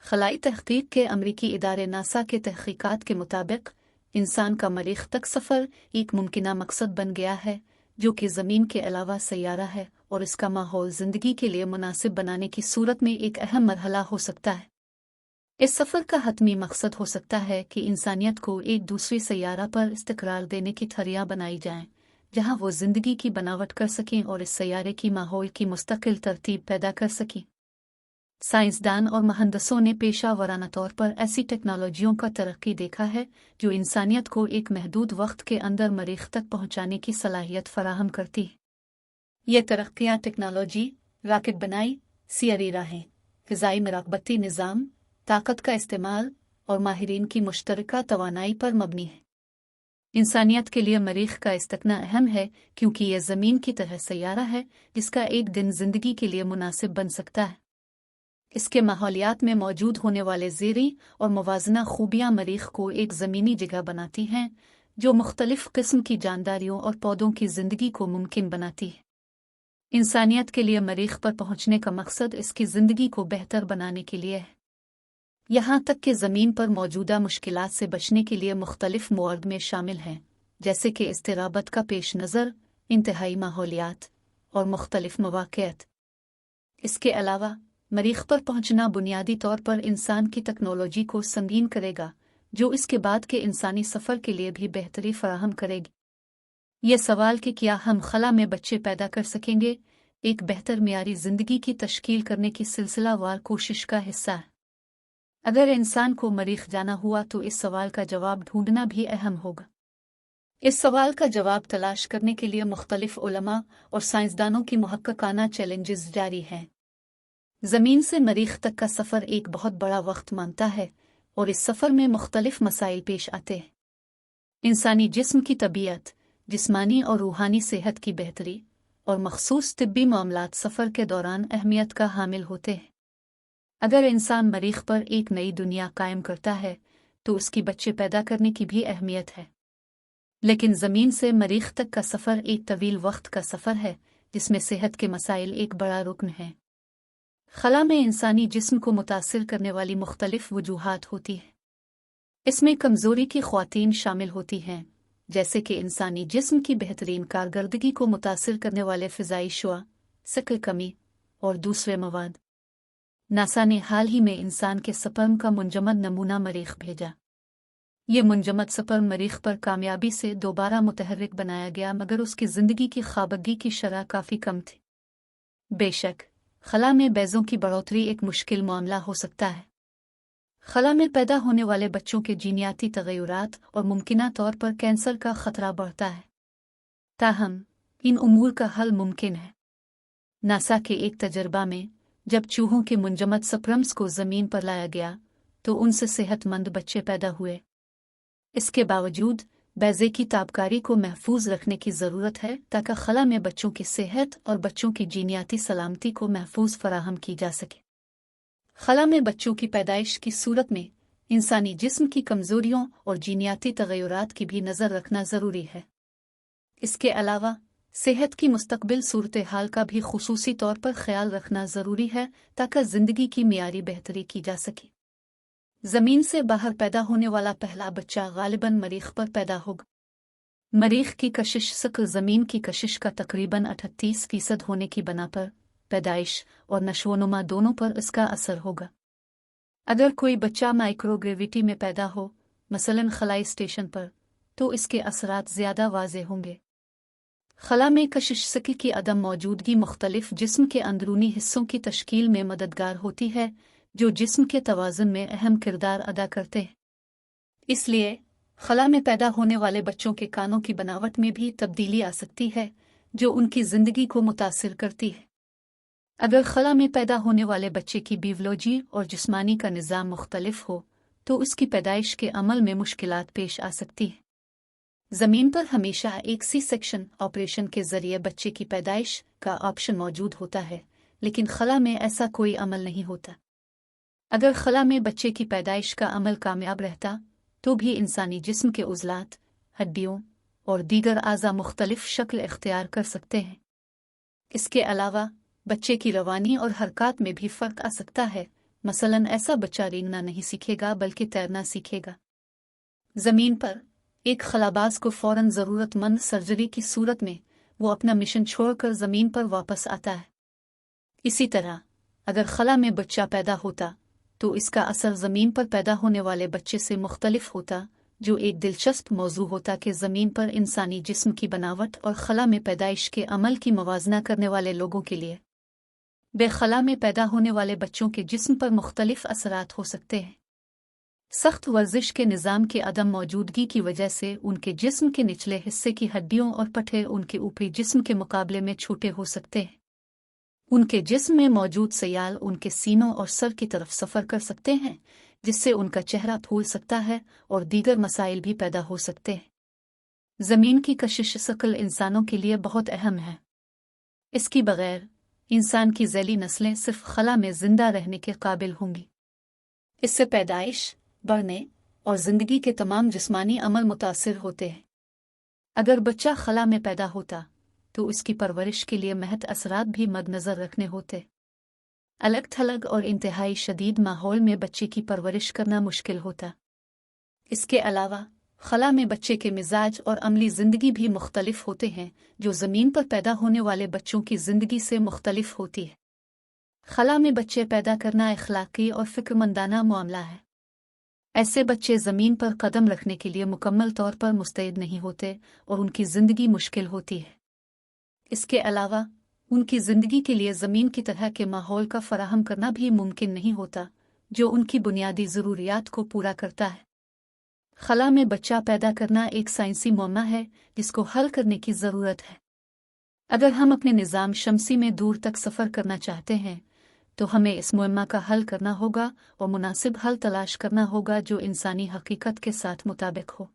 खलाई तहकीक के अमरीकी इदारे नासा के तहकीकात के मुताबिक इंसान का मरीख तक सफ़र एक मुमकिना मकसद बन गया है, जो कि ज़मीन के अलावा सैयारा है और इसका माहौल ज़िंदगी के लिए मुनासिब बनाने की सूरत में एक अहम मरहला हो सकता है। इस सफ़र का हतमी मकसद हो सकता है कि इंसानियत को एक दूसरे सैयारा पर इस्तिक़रार देने की थरियाँ बनाई जाएं, जहाँ वो ज़िंदगी की बनावट कर सकें और इस सैयारे की माहौल की मुस्तकिल तरतीब पैदा कर सकें। साइंसदान और मुहंदिसों ने पेशा वराना तौर पर ऐसी टेक्नोलॉजियों का तरक्की देखा है जो इंसानियत को एक महदूद वक्त के अंदर मरीख तक पहुंचाने की सलाहियत फराहम करती है। ये तरक्कियां टेक्नोलॉजी, रॉकेट बनाई, सियारी राहें, फ़िज़ाई मराकबती निज़ाम, ताकत का इस्तेमाल और माहिरीन की मुश्तरका तवानाई पर मबनी है। इंसानियत के लिए मरीख का इस्तिक़ना अहम है क्योंकि यह ज़मीन की तरह सैयारा है जिसका एक दिन ज़िंदगी के लिए मुनासिब बन सकता है। इसके माहौलियात में मौजूद होने वाले ज़ेरी और मुवाज़ना खूबियाँ मरीख को एक ज़मीनी जगह बनाती हैं जो मुख्तलिफ़ किस्म की जानदारियों और पौधों की ज़िंदगी को मुमकिन बनाती है। इंसानियत के लिए मरीख पर पहुँचने का मकसद इसकी ज़िंदगी को बेहतर बनाने के लिए है। यहाँ तक कि ज़मीन पर मौजूदा मुश्किलात से बचने के लिए मुख्तलिफ़ मवाद में शामिल हैं, जैसे कि इस्तिराबत का पेश नज़र, इंतहाई माहौलियात और मुख्तलिफ़ मवाक़िअत। इसके अलावा मरीख पर पहुंचना बुनियादी तौर पर इंसान की टेक्नोलॉजी को संगीन करेगा, जो इसके बाद के इंसानी सफ़र के लिए भी बेहतरी फराहम करेगी। यह सवाल कि क्या हम खला में बच्चे पैदा कर सकेंगे, एक बेहतर मियारी ज़िंदगी की तश्कील करने की सिलसिलावार कोशिश का हिस्सा है। अगर इंसान को मरीख जाना हुआ तो इस सवाल का जवाब ढूंढना भी अहम होगा। इस सवाल का जवाब तलाश करने के लिए मुख्तलिफ़ उलमा और साइंसदानों की मुहक्ककाना चैलेंजेस जारी हैं। ज़मीन से मरीख तक का सफ़र एक बहुत बड़ा वक्त मांगता है और इस सफ़र में मुख्तलिफ़ मसाइल पेश आते हैं। इंसानी जिस्म की तबीयत, जिस्मानी और रूहानी सेहत की बेहतरी और मखसूस तिब्बी मामलात सफ़र के दौरान अहमियत का हामिल होते हैं। अगर इंसान मरीख पर एक नई दुनिया कायम करता है तो उसकी बच्चे पैदा करने की भी अहमियत है। लेकिन ज़मीन से मरीख तक का सफ़र एक तवील वक्त का सफ़र है जिसमें सेहत के मसाइल एक बड़ा रुकन है। खला में इंसानी जिस्म को मुतासिर करने वाली मुख्तलिफ़ वजूहात होती हैं। इसमें कमज़ोरी की ख़्वातीन शामिल होती हैं, जैसे कि इंसानी जिस्म की बेहतरीन कारकर्दगी को मुतासिर करने वाले फ़िज़ाई शुआ, सिक्र कमी और दूसरे मवाद। नासा ने हाल ही में इंसान के स्पर्म का मुंजमद नमूना मरीख भेजा। ये मुंजमद स्पर्म मरीख पर कामयाबी से दोबारा मुतहर्रिक बनाया गया, मगर उसकी ज़िंदगी की ख़ाबगी की शरह काफ़ी कम थी। बेशक खला में बैज़ों की बढ़ोतरी एक मुश्किल मामला हो सकता है। खला में पैदा होने वाले बच्चों के जीनियाती तग़य्युरात और मुमकिना तौर पर कैंसर का ख़तरा बढ़ता है। ताहम इन उमूर का हल मुमकिन है। नासा के एक तजर्बा में जब चूहों के मुंजमद स्पर्म्स को ज़मीन पर लाया गया तो उनसे सेहतमंद बच्चे पैदा हुए। इसके बावजूद बैज़े की ताबकारी को महफूज रखने की ज़रूरत है ताकि खला में बच्चों की सेहत और बच्चों की जीनियाती सलामती को महफूज फराहम की जा सके। खला में बच्चों की पैदाइश की सूरत में इंसानी जिस्म की कमज़ोरियों और जीनियाती तग़य्युरात की भी नज़र रखना ज़रूरी है। इसके अलावा सेहत की मुस्तक़बिल सूरत हाल का भी खुसूसी तौर पर ख्याल रखना ज़रूरी है ताकि ज़िंदगी की मियारी बेहतरी की जा सके। ज़मीन से बाहर पैदा होने वाला पहला बच्चा गालिबन मरीख पर पैदा होगा। मरीख की कशिश शक्ल ज़मीन की कशिश का तकरीबन 38% होने की बना पर पैदाइश और नशोनुमा दोनों पर इसका असर होगा। अगर कोई बच्चा माइक्रोग्रेविटी में पैदा हो, मसलन खलाई स्टेशन पर, तो इसके असरात ज़्यादा वाज़ेह होंगे। खला में कशिश शक्ल की अदम मौजूदगी मुख्तलिफ जिस्म के अंदरूनी हिस्सों की तश्कील में मददगार होती है जो जिस्म के तवाज़ुन में अहम किरदार अदा करते हैं। इसलिए खला में पैदा होने वाले बच्चों के कानों की बनावट में भी तब्दीली आ सकती है जो उनकी ज़िंदगी को मुतासिर करती है। अगर खला में पैदा होने वाले बच्चे की बियोलॉजी और जिस्मानी का निज़ाम मुख्तलिफ हो तो उसकी पैदाइश के अमल में मुश्किलात पेश आ सकती हैं। ज़मीन पर हमेशा एक सी सेक्शन ऑपरेशन के ज़रिए बच्चे की पैदाइश का ऑप्शन मौजूद होता है, लेकिन खला में ऐसा कोई अमल नहीं होता। अगर खला में बच्चे की पैदाइश का अमल कामयाब रहता तो भी इंसानी जिस्म के उज़लात, हड्डियों और दीगर आज़ा मुख्तलिफ शक्ल इख्तियार कर सकते हैं। इसके अलावा बच्चे की रवानी और हरकत में भी फ़र्क आ सकता है, मसलन ऐसा बच्चा रेंगना नहीं सीखेगा बल्कि तैरना सीखेगा। ज़मीन पर एक खलाबाज को फ़ौरन ज़रूरतमंद सर्जरी की सूरत में वो अपना मिशन छोड़कर ज़मीन पर वापस आता है। इसी तरह अगर खला में बच्चा पैदा होता तो इसका असर ज़मीन पर पैदा होने वाले बच्चे से मुख्तलिफ होता, जो एक दिलचस्प मौजू होता कि ज़मीन पर इंसानी जिस्म की बनावट और खला में पैदाइश के अमल की मवाजना करने वाले लोगों के लिए बेखला में पैदा होने वाले बच्चों के जिस्म पर मुख्तलिफ असरात हो सकते हैं। सख्त वर्जिश के निज़ाम की अदम मौजूदगी की वजह से उनके जिस्म के निचले हिस्से की हड्डियों और पट्टे उनके ऊपरी जिस्म के मुकाबले में छोटे हो सकते हैं। उनके जिस्म में मौजूद सयाल उनके सीनों और सर की तरफ सफ़र कर सकते हैं, जिससे उनका चेहरा फूल सकता है और दीगर मसाइल भी पैदा हो सकते हैं। ज़मीन की कशिश शक्ल इंसानों के लिए बहुत अहम है। इसकी बगैर इंसान की ज़ैली नस्लें सिर्फ खला में ज़िंदा रहने के काबिल होंगी। इससे पैदाइश, बढ़ने और ज़िंदगी के तमाम जिस्मानी अमल मुतासिर होते हैं। अगर बच्चा खला में पैदा होता तो उसकी परवरिश के लिए महत असरात भी मद्नज़र रखने होते। अलग थलग और इंतहाई शदीद माहौल में बच्चे की परवरिश करना मुश्किल होता। इसके अलावा खला में बच्चे के मिजाज और अमली ज़िंदगी भी मुख्तलिफ होते हैं, जो ज़मीन पर पैदा होने वाले बच्चों की ज़िंदगी से मुख्तलिफ होती है। खला में बच्चे पैदा करना अखलाकी और फ़िक्रमंदाना मामला है। ऐसे बच्चे ज़मीन पर कदम रखने के लिए मुकम्मल तौर पर मुस्तैद नहीं होते और उनकी ज़िंदगी मुश्किल होती है। इसके अलावा उनकी ज़िंदगी के लिए ज़मीन की तरह के माहौल का फराहम करना भी मुमकिन नहीं होता, जो उनकी बुनियादी ज़रूरियात को पूरा करता है। खला में बच्चा पैदा करना एक साइंसी मामला है जिसको हल करने की ज़रूरत है। अगर हम अपने निज़ाम शमसी में दूर तक सफ़र करना चाहते हैं तो हमें इस मुअम्मा का हल करना होगा और मुनासिब हल तलाश करना होगा जो इंसानी हकीकत के साथ मुताबिक हो।